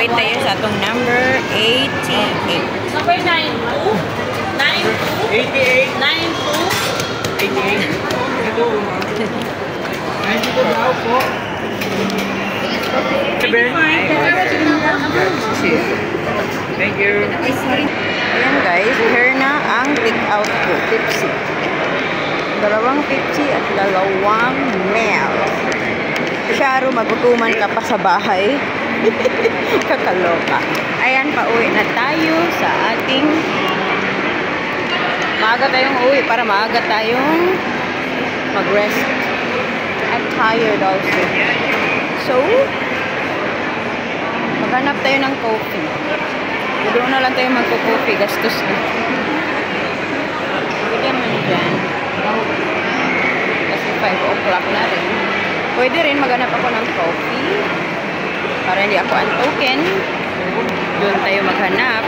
Wait tayo sa atong number 88. Number 92. 92. 88. 92 daw po. Thank you. Ayan guys, here na ang take-out ko. Pepsi. Dalawang Pepsi at dalawang milk. Sharo, magutuman ka pa sa bahay. Kakaloka. Ayan, pauwi na tayo sa ating... Maaga tayong uwi para maaga tayong mag-rest. I'm tired also. So, maghanap tayo ng coffee. Doon na lang tayo magko-coffee. Gastos na. Bigyan man dyan. Kasi 5 o'clock na rin. Pwede rin maghanap ako ng coffee. Para hindi ako antoken. Doon tayo maghanap.